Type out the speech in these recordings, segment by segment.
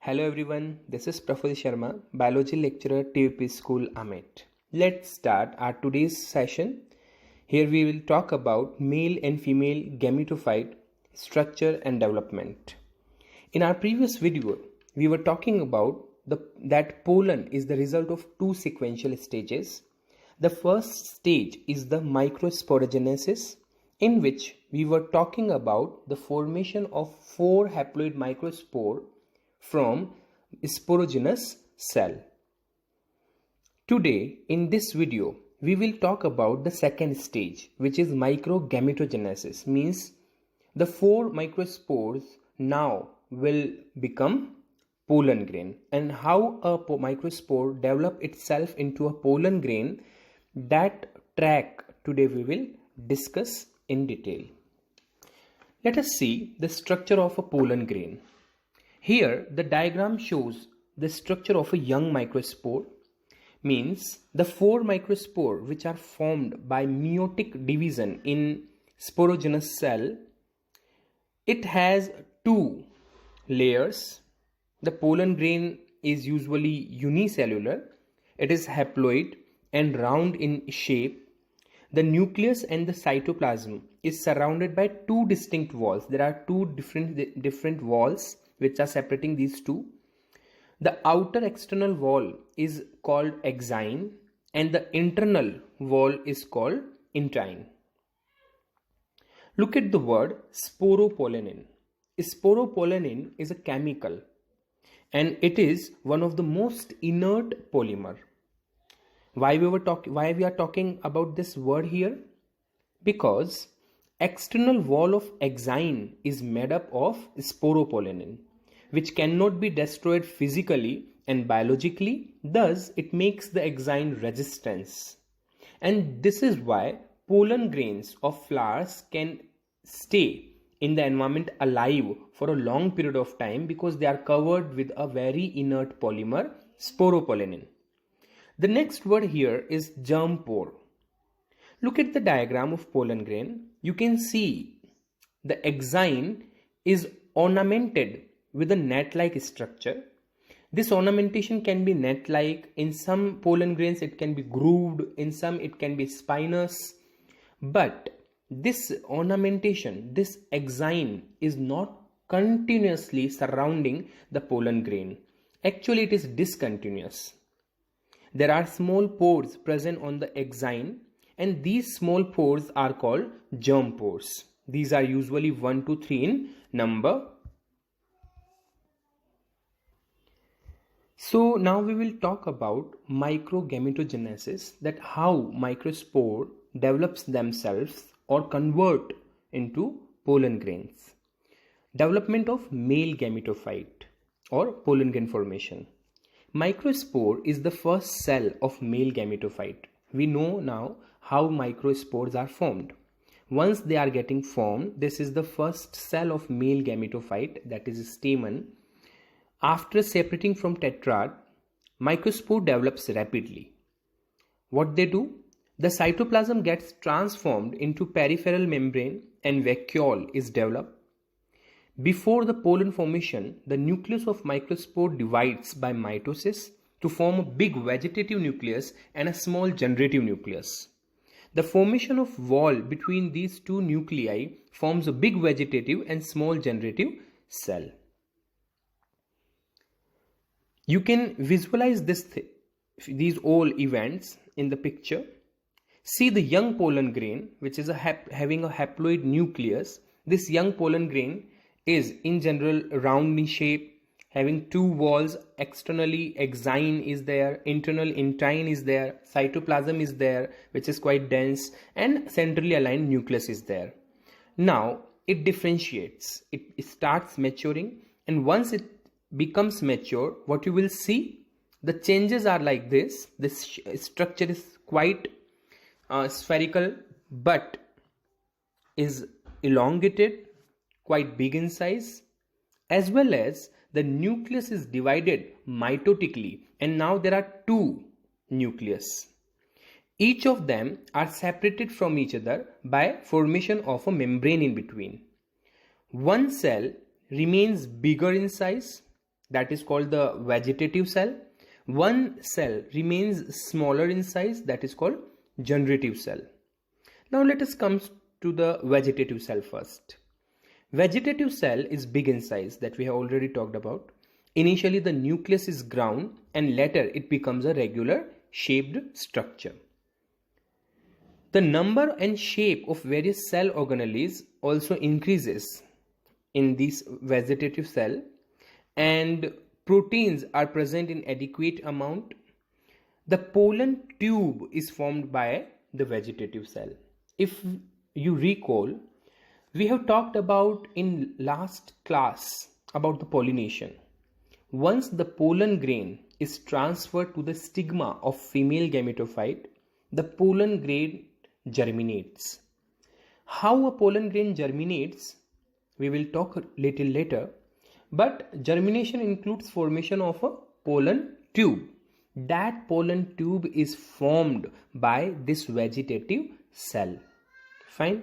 Hello everyone, this is Praful Sharma, Biology lecturer TUP School Amet. Let's start our today's session. Here we will talk about male and female gametophyte structure and development. In our previous video, we were talking about that pollen is the result of two sequential stages. The first stage is the microsporogenesis, in which we were talking about the formation of 4 haploid microspore from sporogenous cell. Today in this video we will talk about the second stage, which is microgametogenesis, means the 4 microspores now will become pollen grain, and how a microspore develop itself into a pollen grain, that track today we will discuss in detail. Let us see the structure of a pollen grain. Here the diagram shows the structure of a young microspore, means the 4 microspore which are formed by meiotic division in sporogenous cell. It has 2 layers. The pollen grain is usually unicellular. It is haploid and round in shape. The nucleus and the cytoplasm is surrounded by 2 distinct walls. There are 2 different walls which are separating these two. The outer external wall is called exine and the internal wall is called intine. Look at the word sporopollenin. Sporopollenin is a chemical and it is one of the most inert polymer. Why we are talking about this word here? Because external wall of exine is made up of sporopollenin, which cannot be destroyed physically and biologically. Thus it makes the exine resistance, and this is why pollen grains of flowers can stay in the environment alive for a long period of time, because they are covered with a very inert polymer, sporopollenin. The next word here is germ pore. Look at the diagram of pollen grain. You can see the exine is ornamented with a net-like structure. This ornamentation can be net-like. In some pollen grains it can be grooved, in some it can be spinous. But this ornamentation, this exine, is not continuously surrounding the pollen grain. Actually it is discontinuous. There are small pores present on the exine, and these small pores are called germ pores. These are usually 1 to 3 in number. So now we will talk about microgametogenesis, that how microspore develops themselves or convert into pollen grains. Development of male gametophyte or pollen grain formation. Microspore is the first cell of male gametophyte. We know now how microspores are formed. Once they are getting formed, this is the first cell of male gametophyte, that is stamen. After separating from tetrad, microspore develops rapidly. What they do? The cytoplasm gets transformed into peripheral membrane and vacuole is developed. Before the pollen formation, the nucleus of microspore divides by mitosis to form a big vegetative nucleus and a small generative nucleus. The formation of wall between these 2 nuclei forms a big vegetative and small generative cell. You can visualize these all events in the picture. See the young pollen grain, which is having a haploid nucleus. This young pollen grain is in general round in shape, having 2 walls. Externally exine is there, internal intine is there, cytoplasm is there, which is quite dense, and centrally aligned nucleus is there. Now it differentiates, it starts maturing, and once it becomes mature, what you will see, the changes are like this. This structure is quite spherical but is elongated, quite big in size, as well as the nucleus is divided mitotically, and now there are 2 nucleus. Each of them are separated from each other by formation of a membrane in between. One cell remains bigger in size that is called the vegetative cell. One cell remains smaller in size, that is called generative cell. Now let us come to the vegetative cell first. Vegetative cell is big in size, that we have already talked about. Initially the nucleus is ground and later it becomes a regular shaped structure. The number and shape of various cell organelles also increases in this vegetative cell, and proteins are present in adequate amount. The pollen tube is formed by the vegetative cell. If you recall, we have talked about in last class about the pollination. Once the pollen grain is transferred to the stigma of female gametophyte, the pollen grain germinates. How a pollen grain germinates, we will talk a little later, but germination includes formation of a pollen tube. That pollen tube is formed by this vegetative cell. Fine.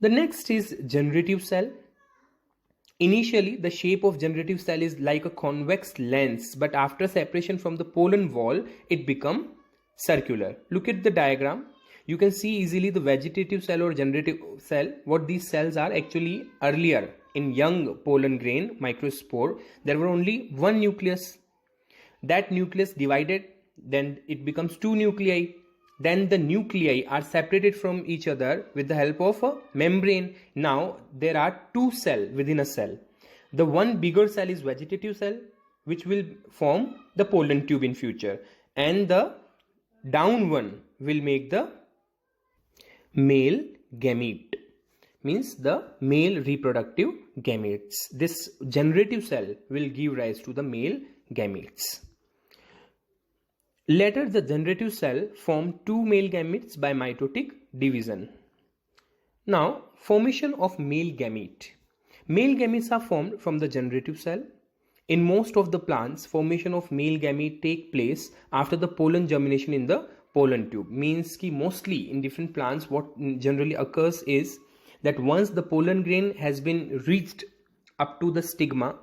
The next is generative cell. Initially, the shape of generative cell is like a convex lens, but after separation from the pollen wall, it becomes circular. Look at the diagram. You can see easily the vegetative cell or generative cell. What these cells are actually, earlier in young pollen grain microspore, there were only one nucleus. That nucleus divided, then it becomes two nuclei. Then the nuclei are separated from each other with the help of a membrane. Now there are two cells within a cell. The one bigger cell is vegetative cell, which will form the pollen tube in future, and the down one will make the male gamete, means the male reproductive gametes. This generative cell will give rise to the male gametes. Later, the generative cell form two male gametes by mitotic division. Now, formation of male gamete. Male gametes are formed from the generative cell. In most of the plants, formation of male gamete take place after the pollen germination in the pollen tube. Means ki mostly in different plants what generally occurs is that once the pollen grain has been reached up to the stigma,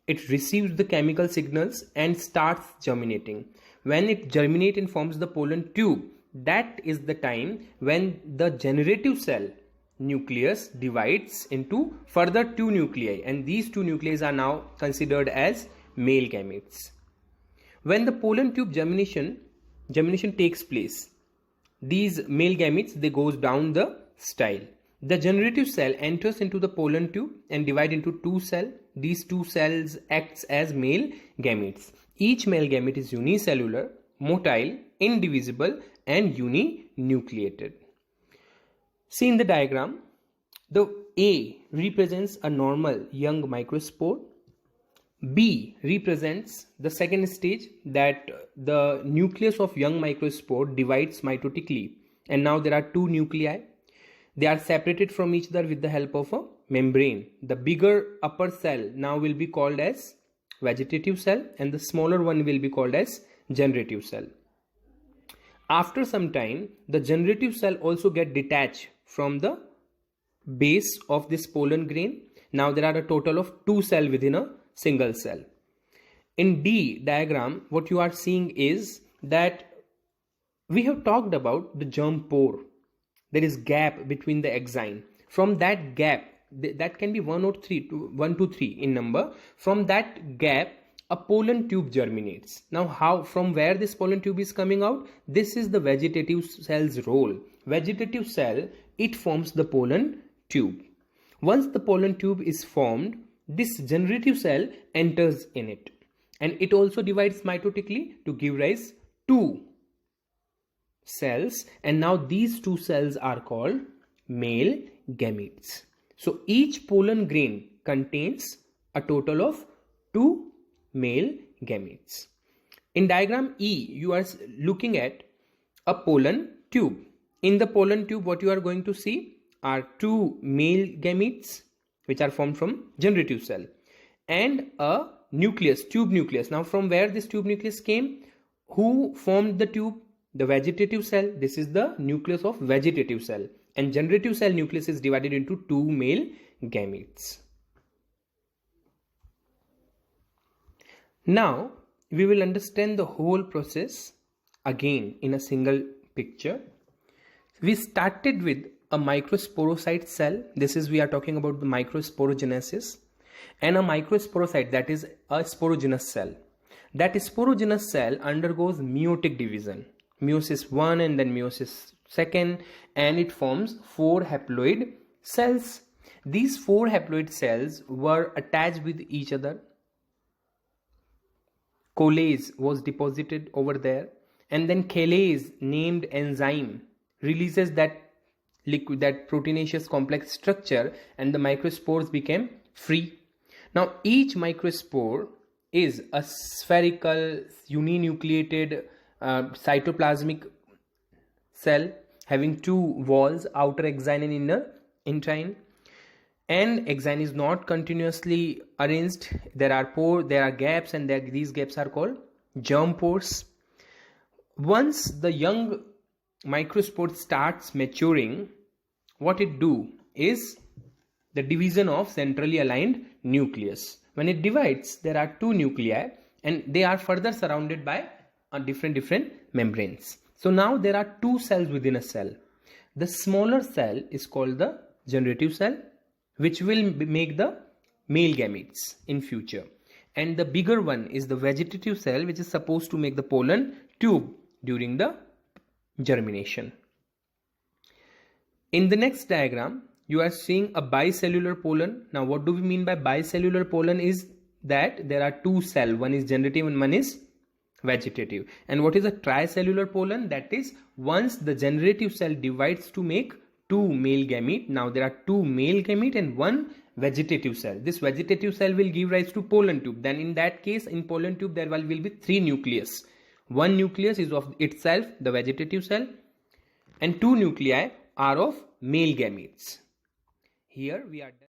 it receives the chemical signals and starts germinating. When it germinates and forms the pollen tube, that is the time when the generative cell nucleus divides into further two nuclei, and these two nuclei are now considered as male gametes. When the pollen tube germination takes place, these male gametes, they goes down the style. The generative cell enters into the pollen tube and divide into two cells. These two cells acts as male gametes. Each male gamete is unicellular, motile, indivisible and uninucleated. See in the diagram, the A represents a normal young microspore. B represents the second stage, that the nucleus of young microspore divides mitotically, and now there are two nuclei. They are separated from each other with the help of a membrane. The bigger upper cell now will be called as vegetative cell and the smaller one will be called as generative cell. After some time, the generative cell also get detached from the base of this pollen grain. Now there are a total of two cells within a single cell. In D diagram, what you are seeing is that we have talked about the germ pore. There is gap between the exine. From that gap, that can be 1 to 3 in number. From that gap, a pollen tube germinates. Now, from where this pollen tube is coming out? This is the vegetative cell's role. Vegetative cell, it forms the pollen tube. Once the pollen tube is formed, this generative cell enters in it, and it also divides mitotically to give rise to cells, and now these two cells are called male gametes. So each pollen grain contains a total of two male gametes. In diagram E, you are looking at a pollen tube. In the pollen tube, what you are going to see are two male gametes which are formed from generative cell and a nucleus, tube nucleus. Now from where this tube nucleus came? Who formed the tube? The vegetative cell. This is the nucleus of vegetative cell, and generative cell nucleus is divided into two male gametes. Now we will understand the whole process again in a single picture. We started with a microsporocyte cell. This is, we are talking about the microsporogenesis, and a microsporocyte, that is a sporogenous cell. That sporogenous cell undergoes meiotic division, meiosis 1 and then meiosis 2, and it forms 4 haploid cells. These 4 haploid cells were attached with each other. Colase was deposited over there, and then chelase named enzyme releases that liquid, that proteinaceous complex structure, and the microspores became free. Now each microspore is a spherical uninucleated cytoplasmic cell having 2 walls, outer exine and inner intine. And exine is not continuously arranged. There are pores, there are gaps, and these gaps are called germ pores. Once the young microspore starts maturing, what it do is the division of centrally aligned nucleus. When it divides, there are 2 nuclei, and they are further surrounded by different membranes. So now there are 2 cells within a cell. The smaller cell is called the generative cell, which will make the male gametes in future, and the bigger one is the vegetative cell, which is supposed to make the pollen tube during the germination. In the next diagram, you are seeing a bicellular pollen. Now what do we mean by bicellular pollen is that there are 2 cells, one is generative and one is vegetative. And what is a tricellular pollen? That is, once the generative cell divides to make 2 male gamete, now there are 2 male gamete and 1 vegetative cell. This vegetative cell will give rise to pollen tube. Then in that case, in pollen tube there will be 3 nucleus. 1 nucleus is of itself the vegetative cell, and 2 nuclei are of male gametes. Here we are done.